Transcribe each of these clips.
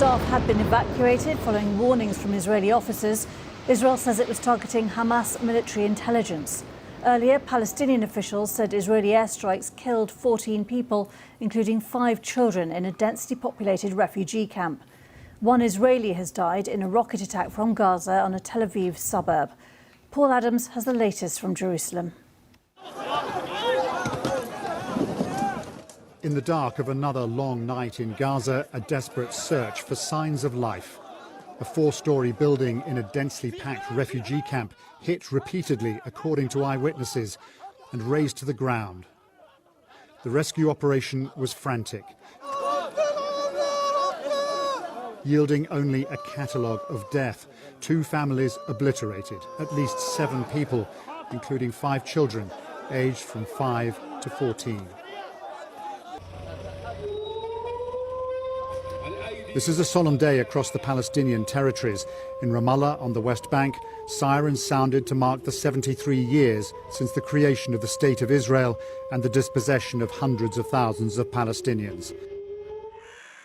Staff had been evacuated following warnings from Israeli officers. Israel says it was targeting Hamas military intelligence. Earlier, Palestinian officials said Israeli airstrikes killed 14 people, including 5 children, in a densely populated refugee camp. One Israeli has died in a rocket attack from Gaza on a Tel Aviv suburb. Paul Adams has the latest from Jerusalem. In the dark of another long night in Gaza, a desperate search for signs of life. A 4-story building in a densely packed refugee camp hit repeatedly, according to eyewitnesses, and razed to the ground. The rescue operation was frantic, yielding only a catalogue of death. 2 families obliterated, at least 7 people, including 5 children, aged from 5 to 14. This is a solemn day across the Palestinian territories. In Ramallah, on the West Bank, sirens sounded to mark the 73 years since the creation of the State of Israel and the dispossession of hundreds of thousands of Palestinians.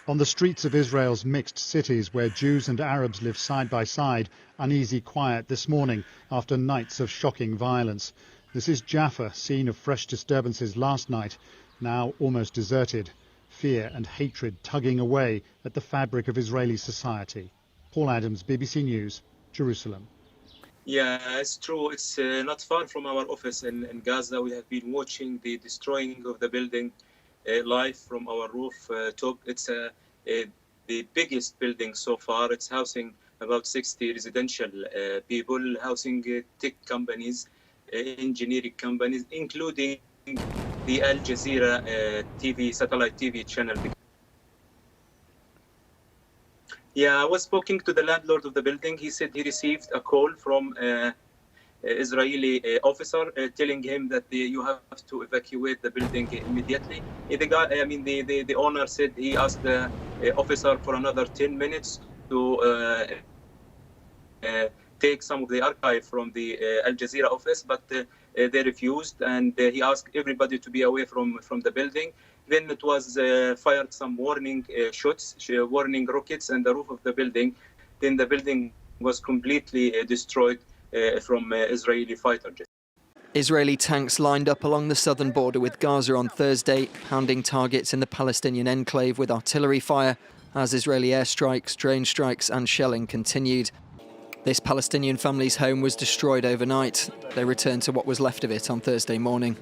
On the streets of Israel's mixed cities, where Jews and Arabs live side by side, uneasy quiet this morning after nights of shocking violence. This is Jaffa, scene of fresh disturbances last night, now almost deserted. Fear and hatred tugging away at the fabric of Israeli society. Paul Adams, BBC News, Jerusalem. Yeah, it's true. It's not far from our office in Gaza. We have been watching the destroying of the building live from our rooftop. It's the biggest building so far. It's housing about 60 residential people, housing tech companies, engineering companies, including the Al Jazeera satellite TV channel. Yeah, I was speaking to the landlord of the building. He said he received a call from Israeli officer telling him that you have to evacuate the building immediately. The owner said he asked the officer for another 10 minutes to take some of the archive from the Al Jazeera office, but they refused, and he asked everybody to be away from the building. Then it was fired some warning shots, warning rockets on the roof of the building. Then the building was completely destroyed from Israeli fighter jets. Israeli tanks lined up along the southern border with Gaza on Thursday, pounding targets in the Palestinian enclave with artillery fire, as Israeli airstrikes, drone strikes and shelling continued. This Palestinian family's home was destroyed overnight. They returned to what was left of it on Thursday morning.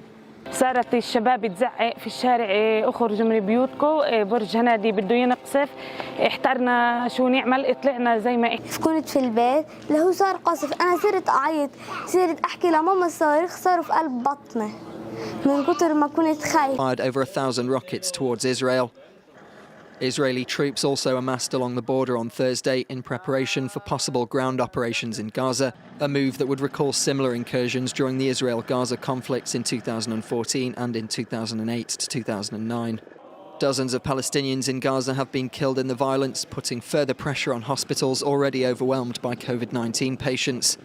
صارت الشباب تزعق في الشارع اخرجوا من بيوتكم برج هنادي بده ينقصف احترنا شو نعمل طلعنا زي ما كنت في البيت لهو صار قصف انا صرت اعيط صرت احكي لماما الصواريخ صاروا في قلب بطني من كثر ما كنت خايفه. Fired over 1,000 rockets towards Israel. Israeli troops also amassed along the border on Thursday in preparation for possible ground operations in Gaza, a move that would recall similar incursions during the Israel-Gaza conflicts in 2014 and in 2008 to 2009. Dozens of Palestinians in Gaza have been killed in the violence, putting further pressure on hospitals already overwhelmed by COVID-19 patients.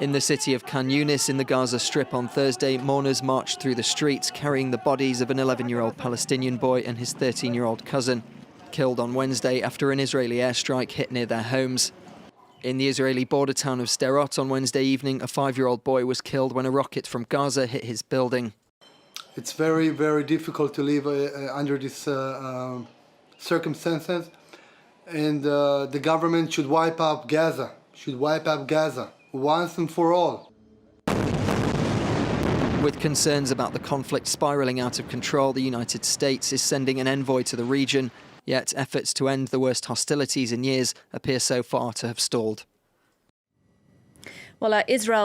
In the city of Khan Yunis in the Gaza Strip on Thursday, mourners marched through the streets carrying the bodies of an 11-year-old Palestinian boy and his 13-year-old cousin, killed on Wednesday after an Israeli airstrike hit near their homes. In the Israeli border town of Sderot on Wednesday evening, a 5-year-old boy was killed when a rocket from Gaza hit his building. It's very, very difficult to live under these circumstances, and the government should wipe out Gaza, once and for all. With concerns about the conflict spiralling out of control, the United States is sending an envoy to the region. Yet efforts to end the worst hostilities in years appear so far to have stalled. Well, Israel